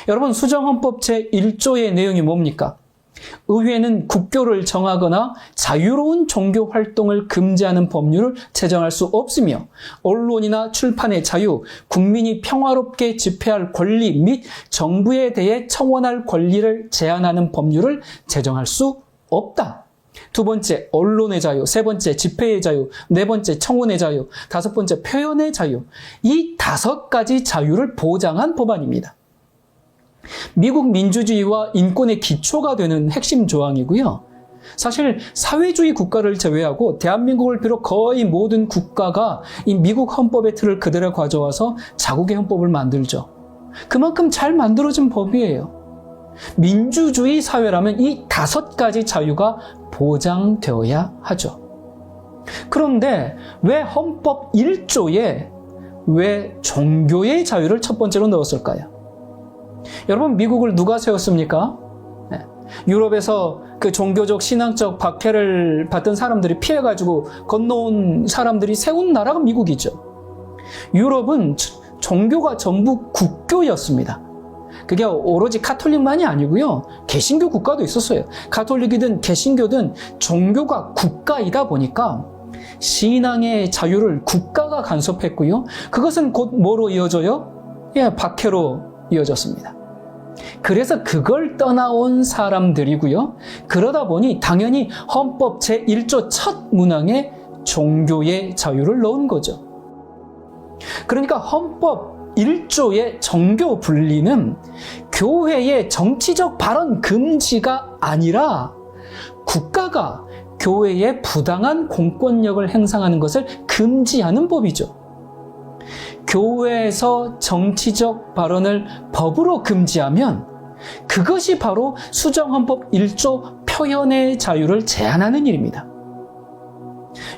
여러분, 수정헌법 제1조의 내용이 뭡니까? 의회는 국교를 정하거나 자유로운 종교 활동을 금지하는 법률을 제정할 수 없으며 언론이나 출판의 자유, 국민이 평화롭게 집회할 권리 및 정부에 대해 청원할 권리를 제한하는 법률을 제정할 수 없다. 두 번째, 언론의 자유. 세 번째, 집회의 자유. 네 번째, 청원의 자유. 다섯 번째, 표현의 자유. 이 5가지 자유를 보장한 법안입니다. 미국 민주주의와 인권의 기초가 되는 핵심 조항이고요. 사실 사회주의 국가를 제외하고 대한민국을 비롯 거의 모든 국가가 이 미국 헌법의 틀을 그대로 가져와서 자국의 헌법을 만들죠. 그만큼 잘 만들어진 법이에요. 민주주의 사회라면 이 5가지 자유가 보장되어야 하죠. 그런데 왜 헌법 1조에 왜 종교의 자유를 첫 번째로 넣었을까요? 여러분, 미국을 누가 세웠습니까? 네. 유럽에서 그 종교적, 신앙적 박해를 받던 사람들이 피해가지고 건너온 사람들이 세운 나라가 미국이죠. 유럽은 종교가 전부 국교였습니다. 그게 오로지 가톨릭만이 아니고요. 개신교 국가도 있었어요. 가톨릭이든 개신교든 종교가 국가이다 보니까 신앙의 자유를 국가가 간섭했고요. 그것은 곧 뭐로 이어져요? 박해로 이어졌습니다. 그래서 그걸 떠나온 사람들이고요. 그러다 보니 당연히 헌법 제1조 첫 문항에 종교의 자유를 넣은 거죠. 그러니까 헌법 1조의 정교 분리는 교회의 정치적 발언 금지가 아니라 국가가 교회에 부당한 공권력을 행사하는 것을 금지하는 법이죠. 교회에서 정치적 발언을 법으로 금지하면 그것이 바로 수정헌법 1조 표현의 자유를 제한하는 일입니다.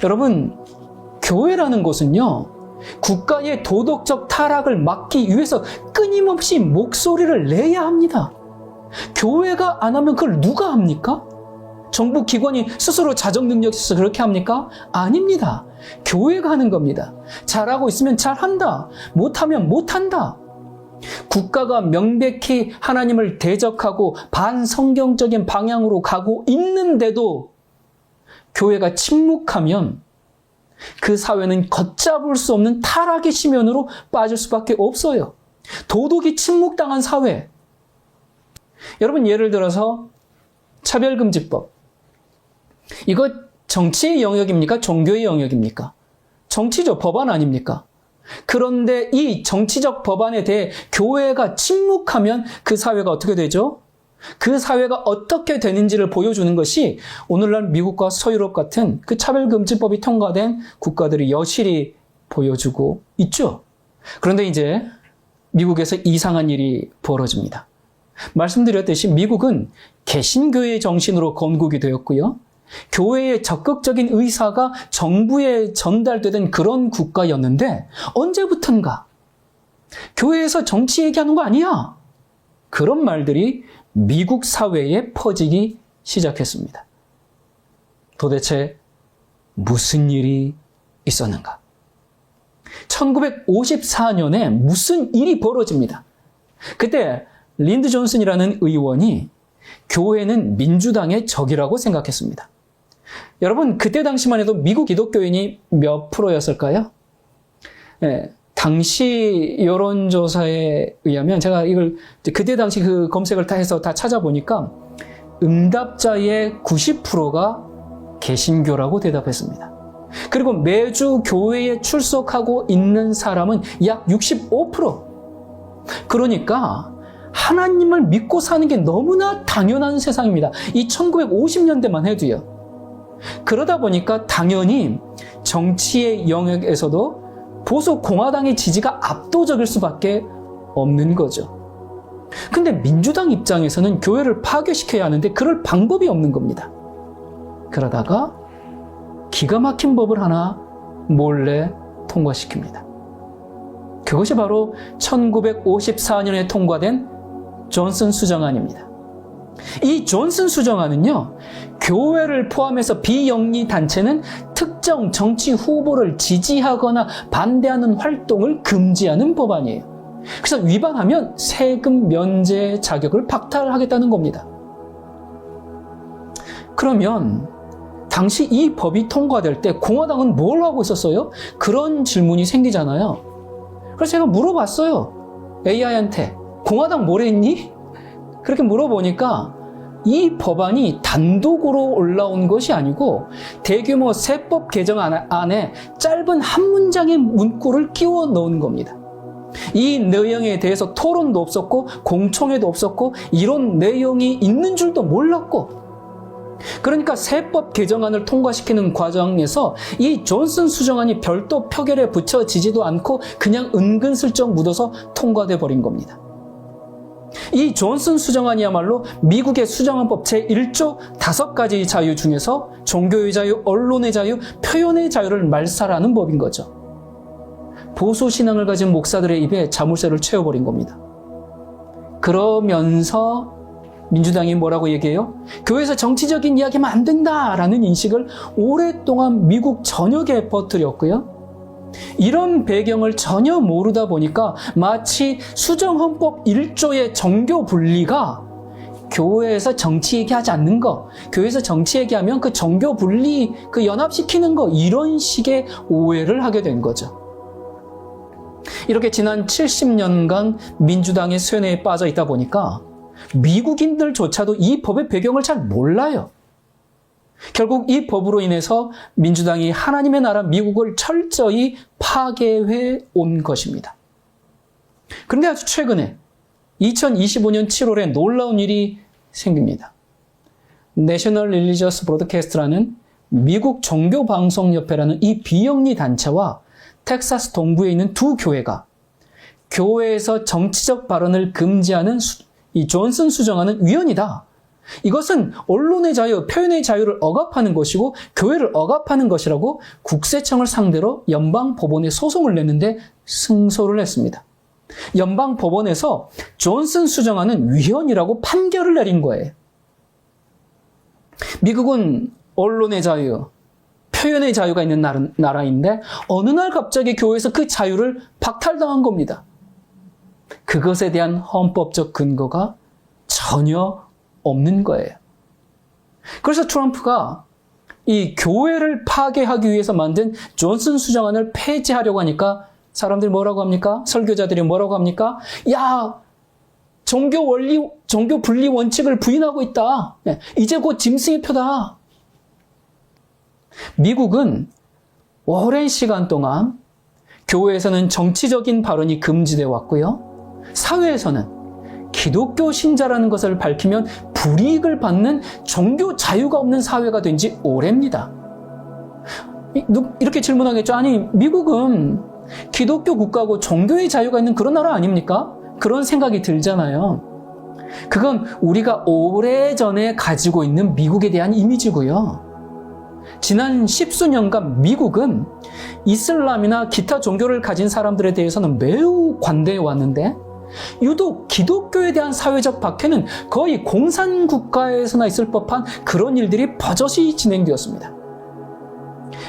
여러분, 교회라는 곳은요, 국가의 도덕적 타락을 막기 위해서 끊임없이 목소리를 내야 합니다. 교회가 안 하면 그걸 누가 합니까? 정부 기관이 스스로 자정 능력이 있어서 그렇게 합니까? 아닙니다. 교회가 하는 겁니다. 잘하고 있으면 잘한다. 못하면 못한다. 국가가 명백히 하나님을 대적하고 반성경적인 방향으로 가고 있는데도 교회가 침묵하면 그 사회는 걷잡을 수 없는 타락의 심연으로 빠질 수밖에 없어요. 도덕이 침묵당한 사회. 여러분, 예를 들어서 차별금지법. 이거 정치의 영역입니까? 종교의 영역입니까? 정치죠. 법안 아닙니까? 그런데 이 정치적 법안에 대해 교회가 침묵하면 그 사회가 어떻게 되죠? 그 사회가 어떻게 되는지를 보여주는 것이 오늘날 미국과 서유럽 같은 그 차별금지법이 통과된 국가들이 여실히 보여주고 있죠. 그런데 이제 미국에서 이상한 일이 벌어집니다. 말씀드렸듯이 미국은 개신교의 정신으로 건국이 되었고요. 교회의 적극적인 의사가 정부에 전달되던 그런 국가였는데 언제부턴가 교회에서 정치 얘기하는 거 아니야? 그런 말들이 미국 사회에 퍼지기 시작했습니다. 도대체 무슨 일이 있었는가? 1954년에 무슨 일이 벌어집니다. 그때 린드 존슨이라는 의원이 교회는 민주당의 적이라고 생각했습니다. 여러분, 그때 당시만 해도 미국 기독교인이 몇 프로였을까요? 당시 여론조사에 의하면 제가 이걸 그때 당시 그 검색을 다 해서 다 찾아보니까 응답자의 90%가 개신교라고 대답했습니다. 그리고 매주 교회에 출석하고 있는 사람은 약 65%. 그러니까 하나님을 믿고 사는 게 너무나 당연한 세상입니다. 이 1950년대만 해도요. 그러다 보니까 당연히 정치의 영역에서도 보수 공화당의 지지가 압도적일 수밖에 없는 거죠. 근데 민주당 입장에서는 교회를 파괴시켜야 하는데 그럴 방법이 없는 겁니다. 그러다가 기가 막힌 법을 하나 몰래 통과시킵니다. 그것이 바로 1954년에 통과된 존슨 수정안입니다. 이 존슨 수정안은요, 교회를 포함해서 비영리 단체는 특정 정치 후보를 지지하거나 반대하는 활동을 금지하는 법안이에요. 그래서 위반하면 세금 면제 자격을 박탈하겠다는 겁니다. 그러면 당시 이 법이 통과될 때 공화당은 뭘 하고 있었어요? 그런 질문이 생기잖아요. 그래서 제가 물어봤어요. AI한테. 공화당 뭘 했니? 그렇게 물어보니까 이 법안이 단독으로 올라온 것이 아니고 대규모 세법 개정 안에 짧은 한 문장의 문구를 끼워 넣은 겁니다. 이 내용에 대해서 토론도 없었고 공청회도 없었고 이런 내용이 있는 줄도 몰랐고, 그러니까 세법 개정안을 통과시키는 과정에서 이 존슨 수정안이 별도 표결에 붙여지지도 않고 그냥 은근슬쩍 묻어서 통과돼 버린 겁니다. 이 존슨 수정안이야말로 미국의 수정헌법 제1조 5가지 자유 중에서 종교의 자유, 언론의 자유, 표현의 자유를 말살하는 법인 거죠. 보수 신앙을 가진 목사들의 입에 자물쇠를 채워버린 겁니다. 그러면서 민주당이 뭐라고 얘기해요? 교회에서 정치적인 이야기하면 안 된다라는 인식을 오랫동안 미국 전역에 퍼뜨렸고요. 이런 배경을 전혀 모르다 보니까 마치 수정헌법 1조의 정교 분리가 교회에서 정치 얘기하지 않는 거, 교회에서 정치 얘기하면 그 정교 분리, 그 연합시키는 거, 이런 식의 오해를 하게 된 거죠. 이렇게 지난 70년간 민주당의 쇠뇌에 빠져 있다 보니까 미국인들조차도 이 법의 배경을 잘 몰라요. 결국 이 법으로 인해서 민주당이 하나님의 나라 미국을 철저히 파괴해 온 것입니다. 그런데 아주 최근에 2025년 7월에 놀라운 일이 생깁니다. 내셔널 릴리지어스 브로드캐스트라는 미국 종교방송협회라는 이 비영리 단체와 텍사스 동부에 있는 두 교회가 교회에서 정치적 발언을 금지하는 이 존슨 수정안은 위헌이다. 이것은 언론의 자유, 표현의 자유를 억압하는 것이고 교회를 억압하는 것이라고 국세청을 상대로 연방법원에 소송을 냈는데 승소를 했습니다. 연방법원에서 존슨 수정안은 위헌이라고 판결을 내린 거예요. 미국은 언론의 자유, 표현의 자유가 있는 나라인데 어느 날 갑자기 교회에서 그 자유를 박탈당한 겁니다. 그것에 대한 헌법적 근거가 전혀 없는 거예요. 그래서 트럼프가 이 교회를 파괴하기 위해서 만든 존슨 수정안을 폐지하려고 하니까 사람들이 뭐라고 합니까? 설교자들이 뭐라고 합니까? 야, 종교 분리 원칙을 부인하고 있다. 이제 곧 짐승의 표다. 미국은 오랜 시간 동안 교회에서는 정치적인 발언이 금지되어 왔고요. 사회에서는 기독교 신자라는 것을 밝히면 불이익을 받는 종교 자유가 없는 사회가 된 지 오래입니다. 이렇게 질문하겠죠. 아니, 미국은 기독교 국가고 종교의 자유가 있는 그런 나라 아닙니까? 그런 생각이 들잖아요. 그건 우리가 오래전에 가지고 있는 미국에 대한 이미지고요. 지난 10수년간 미국은 이슬람이나 기타 종교를 가진 사람들에 대해서는 매우 관대해 왔는데 유독 기독교에 대한 사회적 박해는 거의 공산국가에서나 있을 법한 그런 일들이 버젓이 진행되었습니다.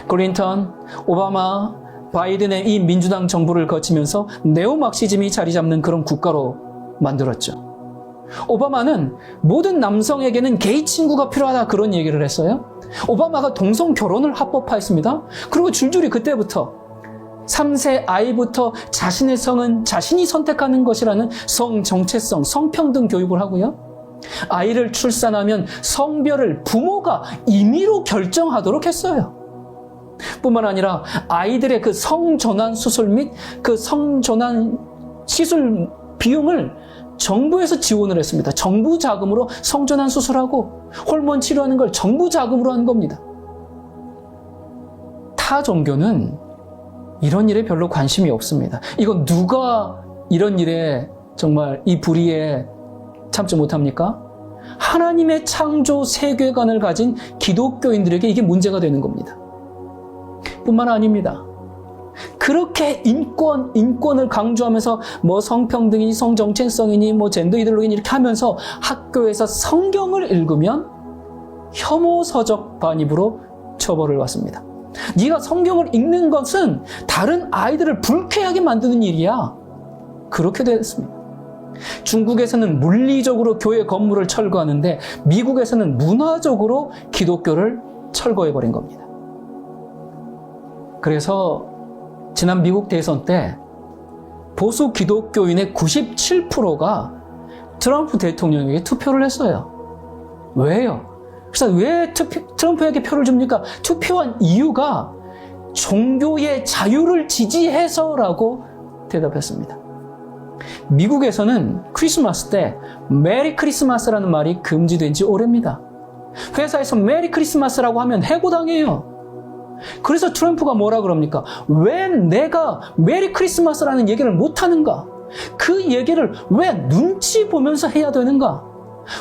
클린턴, 오바마, 바이든의 이 민주당 정부를 거치면서 네오막시즘이 자리 잡는 그런 국가로 만들었죠. 오바마는 모든 남성에게는 게이 친구가 필요하다 그런 얘기를 했어요. 오바마가 동성 결혼을 합법화했습니다. 그리고 줄줄이 그때부터 3세 아이부터 자신의 성은 자신이 선택하는 것이라는 성 정체성, 성평등 교육을 하고요. 아이를 출산하면 성별을 부모가 임의로 결정하도록 했어요. 뿐만 아니라 아이들의 그 성전환 수술 및 그 성전환 시술 비용을 정부에서 지원을 했습니다. 정부 자금으로 성전환 수술하고 호르몬 치료하는 걸 정부 자금으로 한 겁니다. 타 종교는 이런 일에 별로 관심이 없습니다. 이건 누가 이런 일에 정말 이 불의에 참지 못합니까? 하나님의 창조 세계관을 가진 기독교인들에게 이게 문제가 되는 겁니다. 뿐만 아닙니다. 그렇게 인권을 강조하면서 뭐 성평등이니 성정체성이니 뭐 젠더 이데올로기니 이렇게 하면서 학교에서 성경을 읽으면 혐오서적 반입으로 처벌을 받습니다. 네가 성경을 읽는 것은 다른 아이들을 불쾌하게 만드는 일이야. 그렇게 됐습니다. 중국에서는 물리적으로 교회 건물을 철거하는데 미국에서는 문화적으로 기독교를 철거해버린 겁니다. 그래서 지난 미국 대선 때 보수 기독교인의 97%가 트럼프 대통령에게 투표를 했어요. 왜요? 그래서 왜 트럼프에게 표를 줍니까? 투표한 이유가 종교의 자유를 지지해서라고 대답했습니다. 미국에서는 크리스마스 때 메리 크리스마스라는 말이 금지된 지 오래입니다. 회사에서 메리 크리스마스라고 하면 해고당해요. 그래서 트럼프가 뭐라 그럽니까? 왜 내가 메리 크리스마스라는 얘기를 못하는가? 그 얘기를 왜 눈치 보면서 해야 되는가?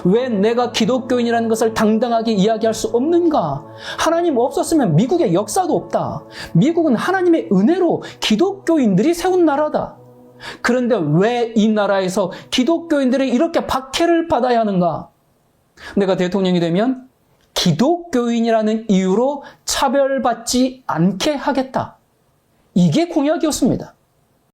왜 내가 기독교인이라는 것을 당당하게 이야기할 수 없는가? 하나님 없었으면 미국의 역사도 없다. 미국은 하나님의 은혜로 기독교인들이 세운 나라다. 그런데 왜 이 나라에서 기독교인들이 이렇게 박해를 받아야 하는가? 내가 대통령이 되면 기독교인이라는 이유로 차별받지 않게 하겠다. 이게 공약이었습니다.